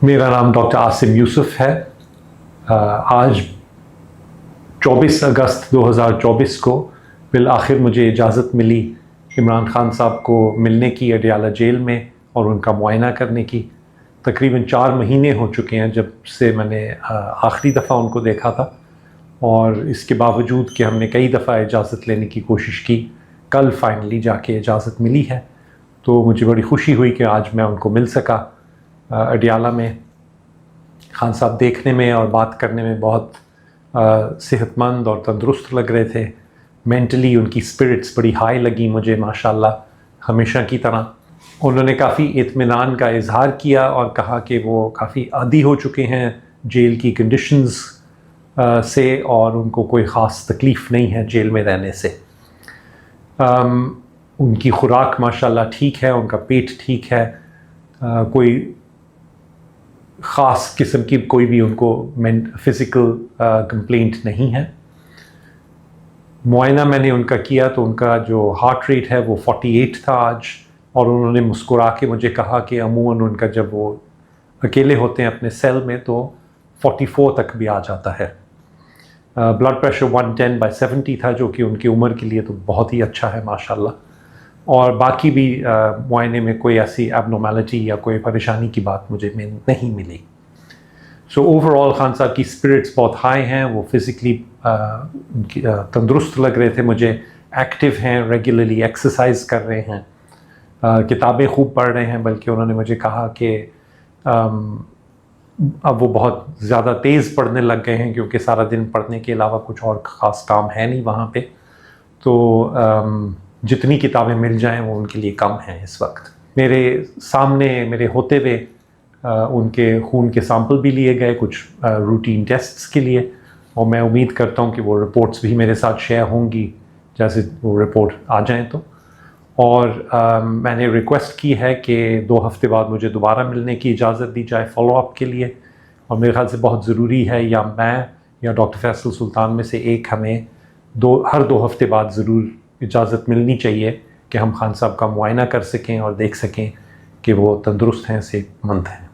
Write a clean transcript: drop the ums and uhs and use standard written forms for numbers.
मेरा नाम डॉक्टर आसिम यूसुफ है। आज 24 अगस्त 2024 को बिल आखिर मुझे इजाज़त मिली इमरान खान साहब को मिलने की अडियाला जेल में और उनका मुआयना करने की। तकरीबन 4 महीने हो चुके हैं जब से मैंने आखिरी दफ़ा उनको देखा था, और इसके बावजूद कि हमने कई दफ़ा इजाज़त लेने की कोशिश की, कल फाइनली जाके इजाज़त मिली है। तो मुझे बड़ी खुशी हुई कि आज मैं उनको मिल सका। अडियाला में खान साहब देखने में और बात करने में बहुत सेहतमंद और तंदुरुस्त लग रहे थे। मेंटली उनकी स्पिरिट्स बड़ी हाई लगी मुझे, माशाल्लाह, हमेशा की तरह। उन्होंने काफ़ी इत्मीनान का इजहार किया और कहा कि वो काफ़ी आदी हो चुके हैं जेल की कंडीशंस से, और उनको कोई ख़ास तकलीफ़ नहीं है जेल में रहने से। उनकी खुराक माशाल्लाह ठीक है, उनका पेट ठीक है, कोई ख़ास किस्म की कोई भी उनको फ़िज़िकल कंप्लेंट नहीं है। मुआयना मैंने उनका किया तो उनका जो हार्ट रेट है वो 48 था आज, और उन्होंने मुस्कुरा के मुझे कहा कि अमूमन उनका जब वो अकेले होते हैं अपने सेल में तो 44 तक भी आ जाता है। ब्लड प्रेशर 110/70 था, जो कि उनकी उम्र के लिए तो बहुत ही अच्छा है माशाल्लाह। और बाकी भी मुआयने में कोई ऐसी एबनॉर्मेलिटी या कोई परेशानी की बात मुझे नहीं मिली। सो ओवरऑल खान साहब की स्पिरिट्स बहुत हाई हैं, वो फिज़िकली तंदुरुस्त लग रहे थे मुझे, एक्टिव हैं, रेगुलरली एक्सरसाइज कर रहे हैं, किताबें खूब पढ़ रहे हैं। बल्कि उन्होंने मुझे कहा कि अब वो बहुत ज़्यादा तेज़ पढ़ने लग गए हैं, क्योंकि सारा दिन पढ़ने के अलावा कुछ और ख़ास काम है नहीं वहाँ पे। तो जितनी किताबें मिल जाएं वो उनके लिए कम हैं इस वक्त। मेरे सामने मेरे होते हुए उनके खून के सैंपल भी लिए गए कुछ रूटीन टेस्ट्स के लिए, और मैं उम्मीद करता हूँ कि वो रिपोर्ट्स भी मेरे साथ शेयर होंगी जैसे वो रिपोर्ट आ जाएं तो। और मैंने रिक्वेस्ट की है कि 2 हफ्ते बाद मुझे दोबारा मिलने की इजाज़त दी जाए फ़ॉलोअप के लिए, और मेरे ख़्याल से बहुत ज़रूरी है, या मैं या डॉक्टर फैसल सुल्तान में से एक, हमें हर 2 हफ्ते बाद ज़रूर इजाज़त मिलनी चाहिए कि हम खान साहब का मुआयना कर सकें और देख सकें कि वो तंदुरुस्त हैं, सेहतमंद हैं।